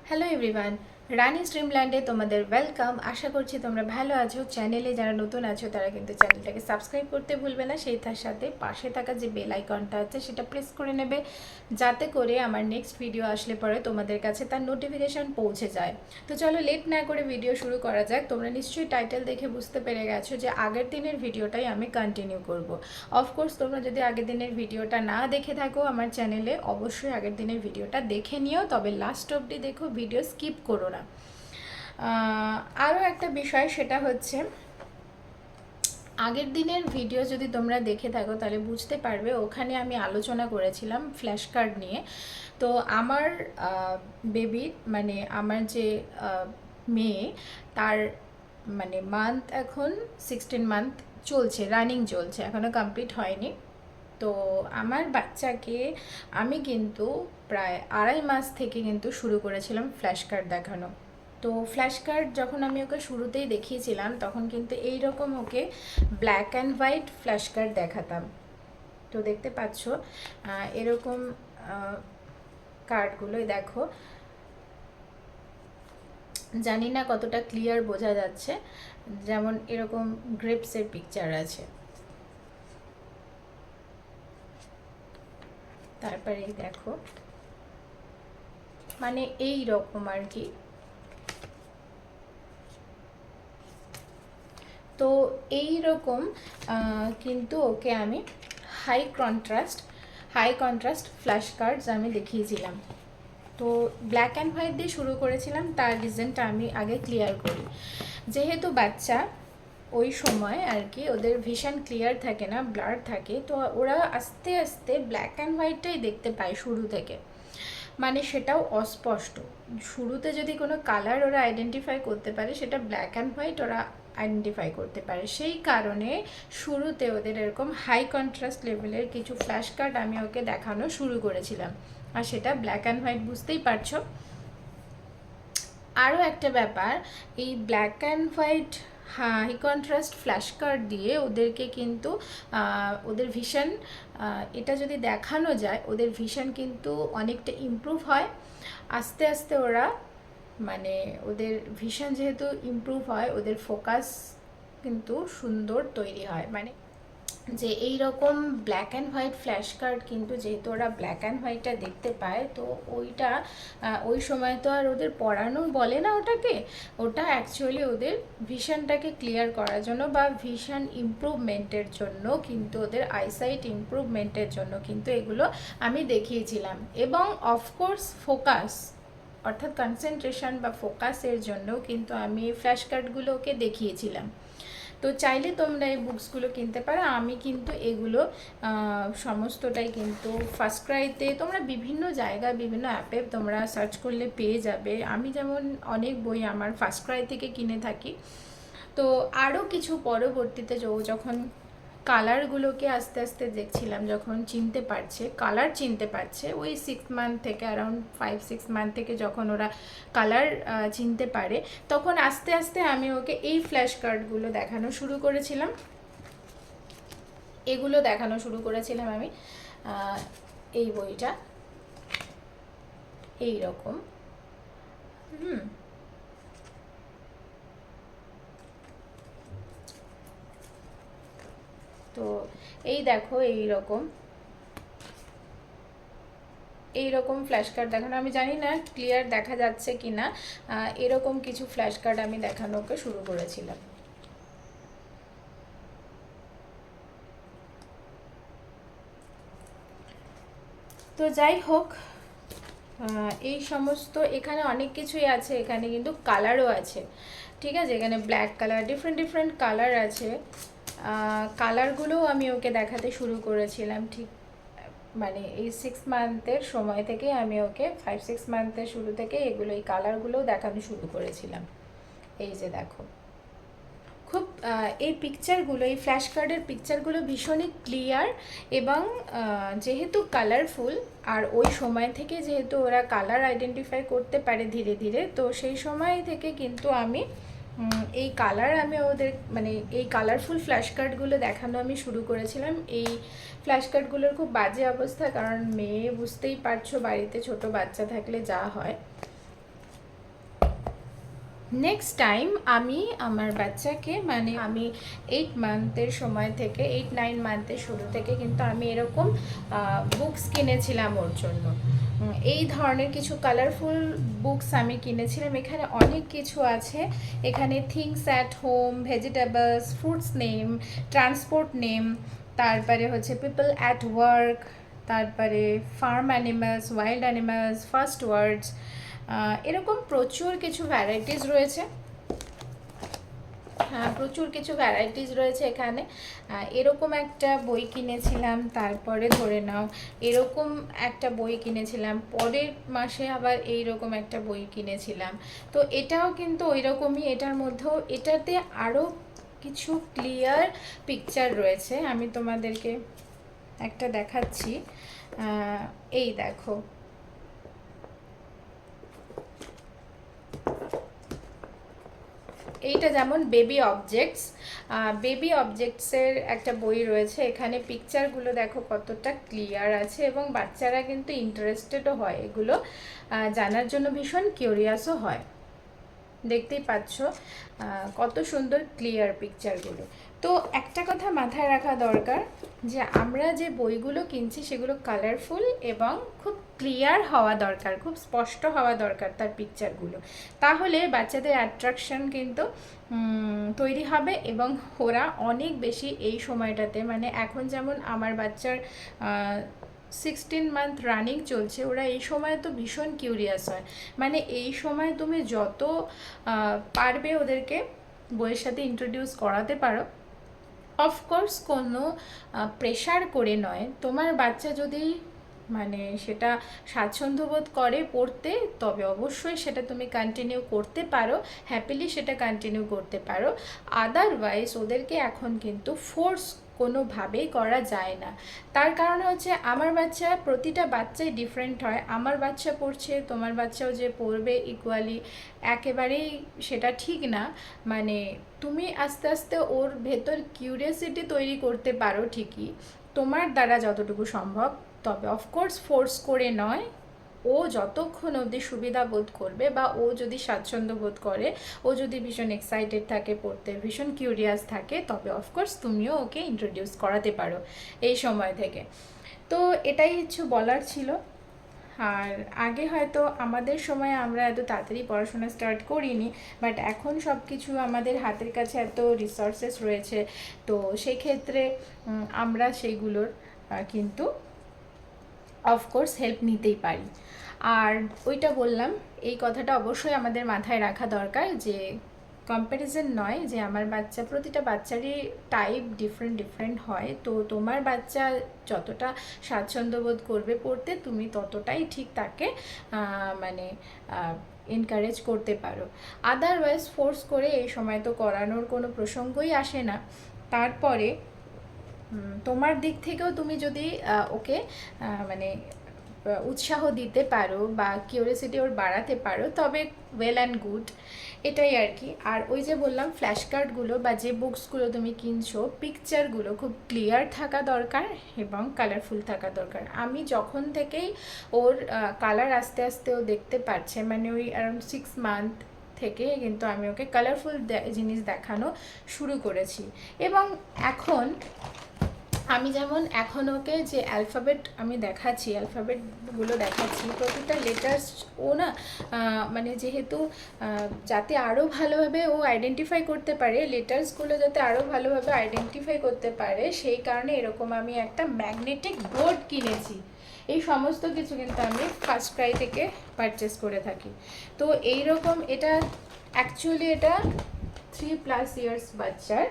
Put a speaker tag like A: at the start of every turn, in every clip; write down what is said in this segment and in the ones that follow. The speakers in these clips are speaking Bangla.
A: হ্যালো এভরিওয়ান, রানিস ড্রিমল্যান্ডে তোমাদের ওয়েলকাম। আশা করছি তোমরা ভালো আছো। চ্যানেলে যারা নতুন আছো তারা কিন্তু চ্যানেলটাকে সাবস্ক্রাইব করতে ভুলবে না, সেই তার সাথে পাশে থাকা যে বেল আইকনটা আছে সেটা প্রেস করে নেবে, যাতে করে আমার নেক্সট ভিডিও আসলে পরে তোমাদের কাছে তার নোটিফিকেশান পৌঁছে যায়। তো চলো লেট না করে ভিডিও শুরু করা যাক। তোমরা নিশ্চয়ই টাইটেল দেখে বুঝতে পেরে গেছো যে আগের দিনের ভিডিওটাই আমি কন্টিনিউ করব। অফকোর্স তোমরা যদি আগের দিনের ভিডিওটা না দেখে থাকো আমার চ্যানেলে, অবশ্যই আগের দিনের ভিডিওটা দেখে নিও, তবে লাস্ট অবধি দেখো, ভিডিও স্কিপ করো না। আরও একটা বিষয়, সেটা হচ্ছে আগের দিনের ভিডিও যদি তোমরা দেখে থাকো তাহলে বুঝতে পারবে, ওখানে আমি আলোচনা করেছিলাম ফ্ল্যাশ কার্ড নিয়ে। তো আমার বেবি, মানে আমার যে মেয়ে, তার মানে মান্থ এখন 16 মান্থ চলছে, রানিং চলছে, এখনও কমপ্লিট হয়নি। তো আমার বাচ্চাকে আমি কিন্তু প্রায় 2.5 মাস থেকে কিন্তু শুরু করেছিলাম ফ্ল্যাশ কার্ড দেখানো। তো ফ্ল্যাশ কার্ড যখন আমি ওকে শুরুতেই দেখিয়েছিলাম তখন কিন্তু এই রকম okay black and white flash card দেখাতাম। তো দেখতে পাচ্ছ এরকম কার্ডগুলোই দেখো, জানি না কতটা ক্লিয়ার বোঝা যাচ্ছে, যেমন এরকম গ্রেপসের পিকচার আছে, তারপরে দেখো মানে এই রকম আর কি। তো এই রকম কিন্তু ওকে আমি হাই কন্ট্রাস্ট ফ্ল্যাশ কার্ডস আমি দেখিয়েছিলাম। তো ব্ল্যাক অ্যান্ড হোয়াইট দিয়ে শুরু করেছিলাম, তার রিজনটা আমি আগে ক্লিয়ার করি। যেহেতু বাচ্চা ওই সময় আর কি ওদের ভিশন ক্লিয়ার থাকে না, ব্লার থাকে, তো ওরা আস্তে আস্তে ব্ল্যাক অ্যান্ড হোয়াইটটাই দেখতে পায় শুরু থেকে, মানে সেটাও অস্পষ্ট। শুরুতে যদি কোনো কালার ওরা আইডেন্টিফাই করতে পারে সেটা ব্ল্যাক অ্যান্ড হোয়াইট ওরা আইডেন্টিফাই করতে পারে। সেই কারণে শুরুতে ওদের এরকম হাই কন্ট্রাস্ট লেভেলের কিছু ফ্ল্যাশ কার্ড আমি ওকে দেখানো শুরু করেছিলাম, আর সেটা ব্ল্যাক অ্যান্ড হোয়াইট, বুঝতেই পারছো। আরও একটা ব্যাপার, এই black and white high contrast flash card দিয়ে ওদেরকে কিন্তু ওদের ভিশন, এটা যদি দেখানো যায় ওদের ভিশন কিন্তু অনেকটা ইমপ্রুভ হয়। আস্তে আস্তে ওরা, মানে ওদের ভিশন যেহেতু ইমপ্রুভ হয়, ওদের ফোকাস কিন্তু সুন্দর তৈরি হয়। মানে যে এই রকম black and white flash card কিন্তু যেহেতু ওরা ব্ল্যাক অ্যান্ড হোয়াইটটা দেখতে পায়, তো ওইটা ওই সময় তো আর ওদের পড়ানো বলে না ওটাকে, ওটা অ্যাকচুয়ালি ওদের ভিশনটাকে ক্লিয়ার করার জন্য বা ভিশন ইমপ্রুভমেন্টের জন্য, কিন্তু ওদের আইসাইট ইমপ্রুভমেন্টের জন্য কিন্তু এগুলো আমি দেখিয়েছিলাম। এবং অফকোর্স ফোকাস, অর্থাৎ কনসেন্ট্রেশন বা ফোকাসের জন্য কিন্তু আমি ফ্ল্যাশ কার্ডগুলো ওকে দেখিয়েছিলাম। তো চাইলে তোমরা এই বুকসগুলো কিনতে পারো। আমি কিন্তু এগুলো সমস্তটাই কিন্তু ফার্স্ট ক্রাইতে, তোমরা বিভিন্ন জায়গায় বিভিন্ন অ্যাপে তোমরা সার্চ করলে পেয়ে যাবে। আমি যেমন অনেক বই আমার ফার্স্ট ক্রাই থেকে কিনে থাকি। তো আরও কিছু পরবর্তীতে যখন কালারগুলোকে আস্তে আস্তে দেখছিলাম, যখন কালার চিনতে পারছে, ওই 6 মান্থ থেকে, অ্যারাউন্ড 5-6 মান্থ থেকে যখন ওরা কালার চিনতে পারে, তখন আস্তে আস্তে আমি ওকে এই ফ্ল্যাশ কার্ডগুলো দেখানো শুরু করেছিলাম। এগুলো দেখানো শুরু করেছিলাম আমি। এই বইটা এই রকম, তো এই দেখো এইরকম ফ্ল্যাশ কার্ড দেখানো, আমি জানি না ক্লিয়ার দেখা যাচ্ছে কি না, এরকম কিছু ফ্ল্যাশ কার্ড আমি দেখানোকে শুরু করেছিলাম। তো যাই হোক, এই সমস্ত এখানে অনেক কিছুই আছে, এখানে কিন্তু কালারও আছে, ঠিক আছে, এখানে black colour, different different colour আছে। কালারগুলোও আমি ওকে দেখাতে শুরু করেছিলাম, ঠিক মানে এই 6 মান্থের সময় থেকে আমি ওকে 5-6 মান্থের শুরু থেকে এই কালারগুলোও দেখানো শুরু করেছিলাম। এই যে দেখো, খুব এই পিকচারগুলো, এই ফ্ল্যাশ কার্ডের পিকচারগুলো ভীষণই ক্লিয়ার এবং যেহেতু কালারফুল, আর ওই সময় থেকে যেহেতু ওরা কালার আইডেন্টিফাই করতে পারে ধীরে ধীরে, তো সেই সময় থেকে কিন্তু আমি এই কালার, আমি ওদের মানে এই কালারফুল ফ্ল্যাশ কার্ডগুলো দেখানো আমি শুরু করেছিলাম। এই ফ্ল্যাশ কার্ডগুলোর খুব বাজে অবস্থা, কারণ মেয়ে বুঝতেই পারছো বাড়িতে ছোট বাচ্চা থাকলে যা হয়। নেক্সট টাইম আমি আমার বাচ্চাকে মানে আমি 8 মান্থের সময় থেকে 8-9 মান্থের শুরু থেকে কিন্তু আমি এরকম বুকস কিনেছিলাম ওর জন্য। এই ধরনের কিছু কালারফুল বুকস আমি কিনেছিলাম। এখানে অনেক কিছু আছে। এখানে things at home, vegetables, fruits name, transport name, তারপরে হচ্ছে পিপল অ্যাট ওয়ার্ক, তারপরে farm animals, wild animals, first ওয়ার্ডস, এরকম প্রচুর কিছু ভ্যারাইটিস রয়েছে। হ্যাঁ, প্রচুর কিছু ভ্যারাইটিস রয়েছে এখানে। এরকম একটা বই কিনেছিলাম, তারপরে ধরে নাও এরকম একটা বই কিনেছিলাম, পরের মাসে আবার এইরকম একটা বই কিনেছিলাম। তো এটাও কিন্তু ওই রকমই, এটার মধ্যেও এটাতে আরও কিছু ক্লিয়ার পিকচার রয়েছে। আমি তোমাদেরকে একটা দেখাচ্ছি, এই দেখো। এইটা যেমন বেবি অবজেক্টসের একটা বই রয়েছে। এখানে পিকচারগুলো দেখো কতটা ক্লিয়ার আছে, এবং বাচ্চারা কিন্তু ইন্টারেস্টেডও হয়, এগুলো জানার জন্য ভীষণ কিউরিয়াসও হয়। দেখতেই পাচ্ছ কত সুন্দর ক্লিয়ার পিকচারগুলো। তো একটা কথা মাথায় রাখা দরকার যে আমরা যে বইগুলো কিনছি সেগুলো কালারফুল এবং খুব ক্লিয়ার হওয়া দরকার, খুব স্পষ্ট হওয়া দরকার তার পিকচারগুলো। তাহলে বাচ্চাদের অ্যাট্রাকশন কিন্তু তৈরি হবে, এবং ওরা অনেক বেশি এই সময়টাতে, মানে এখন যেমন আমার বাচ্চার 16 মান্থ রানিং চলছে, ওরা এই সময় তো ভীষণ কিউরিয়াস হয়। মানে এই সময় তুমি যত পারবে ওদেরকে বইয়ের সাথে ইন্ট্রোডিউস করাতে পারো। অফকোর্স কোনো প্রেশার করে নয়, তোমার বাচ্চা যদি মানে সেটা স্বাচ্ছন্দ্য বোধ করে পড়তে, তবে অবশ্যই সেটা তুমি কন্টিনিউ করতে পারো, হ্যাপিলি সেটা কন্টিনিউ করতে পারো। আদারওয়াইজ ওদেরকে এখন কিন্তু ফোর্স কোনোভাবেই করা যায় না। তার কারণ হচ্ছে আমার বাচ্চা, প্রতিটা বাচ্চাই ডিফারেন্ট হয়। আমার বাচ্চা পড়ছে, তোমার বাচ্চাও যে পড়বে ইকুয়ালি একেবারেই সেটা ঠিক না। মানে তুমি আস্তে আস্তে ওর ভেতর কিউরিয়াসিটি তৈরি করতে পারো ঠিকই, তোমার দ্বারা যতটুকু সম্ভব। তবে অফকোর্স ফোর্স করে নয়, ও যতক্ষণ অবধি সুবিধা বোধ করবে, বা ও যদি স্বাচ্ছন্দ্য বোধ করে, ও যদি ভীষণ এক্সাইটেড থাকে পড়তে, ভীষণ কিউরিয়াস থাকে, তবে অফকোর্স তুমিও ওকে ইন্ট্রোডিউস করাতে পারো এই সময় থেকে। তো এটাই কিছু বলার ছিল। আর আগে হয়তো আমাদের সময় আমরা এত তাড়াতাড়ি পড়াশোনা স্টার্ট করিনি, বাট এখন সব কিছু আমাদের হাতের কাছে এত রিসোর্সেস রয়েছে, তো সেই ক্ষেত্রে আমরা সেইগুলোর কিন্তু অফকোর্স হেল্প নিতেই পারি। আর ওইটা বললাম, এই কথাটা অবশ্যই আমাদের মাথায় রাখা দরকার যে কম্প্যারিজন নয়, যে আমার বাচ্চা, প্রতিটা বাচ্চারই টাইপ ডিফারেন্ট ডিফারেন্ট হয়। তো তোমার বাচ্চা যতটা স্বাচ্ছন্দ্য বোধ করবে পড়তে, তুমি ততটাই ঠিক তাকে মানে এনকারেজ করতে পারো। আদারওয়াইজ ফোর্স করে এই সময় তো করানোর কোনো প্রসঙ্গই আসে না। তারপরে তোমার দিক থেকেও তুমি যদি ওকে মানে উৎসাহ দিতে পারো বা কিউরিয়াসিটি ওর বাড়াতে পারো, তবে ওয়েল অ্যান্ড গুড, এটাই আর কি। আর ওই যে বললাম, ফ্ল্যাশ কার্ডগুলো বা যে বুকসগুলো তুমি কিনছো, পিকচারগুলো খুব ক্লিয়ার থাকা দরকার এবং কালারফুল থাকা দরকার। আমি যখন থেকেই ওর কালার আস্তে আস্তে ও দেখতে পারছে, মানে ওই অ্যারাউন্ড 6 মান্থ থেকে কিন্তু আমি ওকে কালারফুল জিনিস দেখানো শুরু করেছি। এবং এখন আমি যেমন এখন ওকে যে অ্যালফাবেট আমি দেখাচ্ছি, অ্যালফাবেটগুলো দেখাচ্ছি, প্রতিটা লেটার্স ও না মানে যেহেতু যাতে আরও ভালোভাবে ও আইডেন্টিফাই করতে পারে, লেটার্সগুলো যাতে আরও ভালোভাবে আইডেন্টিফাই করতে পারে, সেই কারণে এরকম আমি একটা ম্যাগনেটিক বোর্ড কিনেছি। এই সমস্ত কিছু কিন্তু আমি ফার্স্ট ক্রাই থেকে পারচেস করে থাকি। তো এইরকম এটা অ্যাকচুয়ালি এটা 3+ ইয়ার্স বাচ্চার,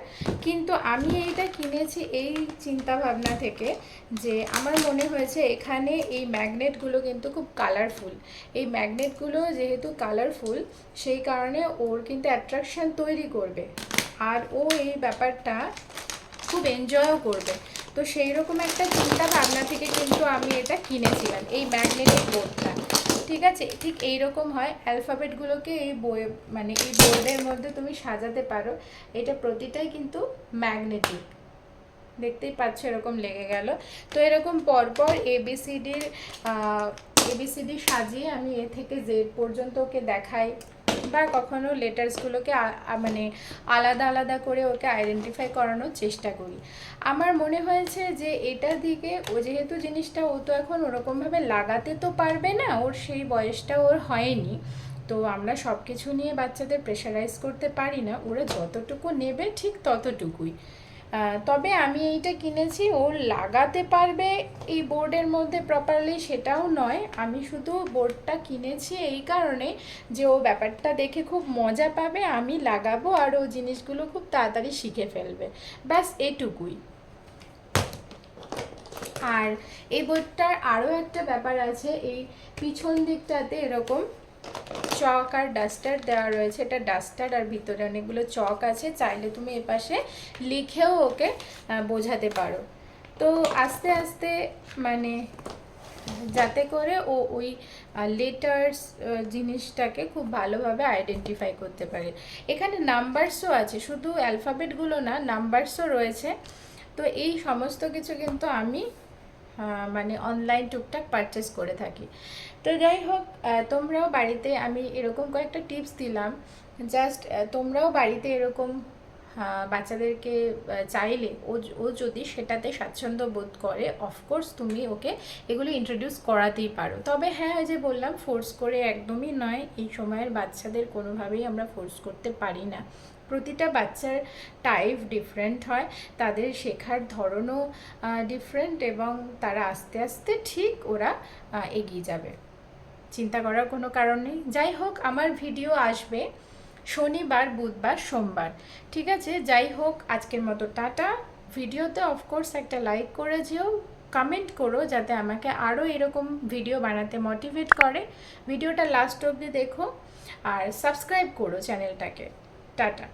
A: কিন্তু আমি এইটা কিনেছি এই চিন্তা ভাবনা থেকে যে আমার মনে হয়েছে এখানে এই ম্যাগনেটগুলো কিন্তু খুব কালারফুল। এই ম্যাগনেটগুলো যেহেতু কালারফুল, সেই কারণে ওর কিন্তু অ্যাট্রাকশান তৈরি করবে, আর ও এই ব্যাপারটা খুব এনজয়ও করবে। তো সেই রকম একটা চিন্তা ভাবনা থেকে কিন্তু আমি এটা কিনেছিলাম, এই ম্যাগনেটিক বোর্ডটা। ঠিক আছে, ঠিক এই রকম হয় অ্যালফাবেটগুলোকে এই বই, মানে এই বোর্ডের মধ্যে তুমি সাজাতে পারো। এটা প্রতিটাই কিন্তু ম্যাগনেটিক, দেখতেই পাচ্ছ এরকম লেগে গেল। তো এরকম পরপর এবিসিডি সাজিয়ে আমি এ থেকে জেড পর্যন্ত ওকে দেখাই, বা কখনো লেটার্সগুলোকে মানে আলাদা আলাদা করে ওকে আইডেন্টিফাই করানোর চেষ্টা করি। আমার মনে হয়েছে যে এটার দিকে ও যেহেতু জিনিসটা ও তো এখন ওরকমভাবে লাগাতে তো পারবে না, ওর সেই বয়সটা ওর হয়নি, তো আমরা সব কিছু নিয়ে বাচ্চাদের প্রেশারাইজ করতে পারি না, ওরা যতটুকু নেবে ঠিক ততটুকুই। তবে আমি এইটা কিনেছি ও লাগাতে পারবে এই বোর্ডের মধ্যে প্রপারলি সেটাও নয়, আমি শুধু বোর্ডটা কিনেছি এই কারণে যে ও ব্যাপারটা দেখে খুব মজা পাবে, আমি লাগাবো আর ও জিনিসগুলো খুব তাড়াতাড়ি শিখে ফেলবে, ব্যাস এটুকুই। আর এই বোর্ডটার আরও একটা ব্যাপার আছে, এই পিছন দিকটাতে এরকম চক আর ডাস্টার দেওয়া রয়েছে, এটা ডাস্টার আর ভিতরে অনেকগুলো চক আছে, চাইলে তুমি এপাশে লিখেও ওকে বোঝাতে পারো। তো আস্তে আস্তে মানে যাতে করে ও ওই লেটার্স জিনিসটাকে খুব ভালোভাবে আইডেন্টিফাই করতে পারে। এখানে নাম্বারসও আছে, শুধু অ্যালফাবেটগুলো না, নাম্বারসও রয়েছে। তো এই সমস্ত কিছু কিন্তু আমি মানে অনলাইন টুকটাক পারচেস করে থাকি। তো যাই হোক, তোমরাও বাড়িতে, আমি এরকম কয়েকটা টিপস দিলাম, জাস্ট তোমরাও বাড়িতে এরকম বাচ্চাদেরকে চাইলে ও যদি সেটাতে স্বাচ্ছন্দ্য বোধ করে, অফকোর্স তুমি ওকে এগুলো ইন্ট্রোডিউস করাতেই পারো। তবে হ্যাঁ, ওই যে বললাম, ফোর্স করে একদমই নয়, এই সময়ের বাচ্চাদের কোনোভাবেই আমরা ফোর্স করতে পারি না। প্রতিটা বাচ্চার টাইপ ডিফারেন্ট হয়, তাদের শেখার ধরনও ডিফারেন্ট, এবং তারা আস্তে আস্তে ঠিক ওরা এগিয়ে যাবে, চিন্তা করার কোনো কারণ নেই। যাই হোক, আমার ভিডিও আসবে শনিবার, বুধবার, সোমবার, ঠিক আছে? যাই হোক, আজকের মতো টাটা। ভিডিওতে অফকোর্স একটা লাইক করে যেও, কমেন্ট করো যাতে আমাকে আরও এরকম ভিডিও বানাতে মোটিভেট করে। ভিডিওটা লাস্ট অবধি দেখো আর সাবস্ক্রাইব করো চ্যানেলটাকে। টাটা।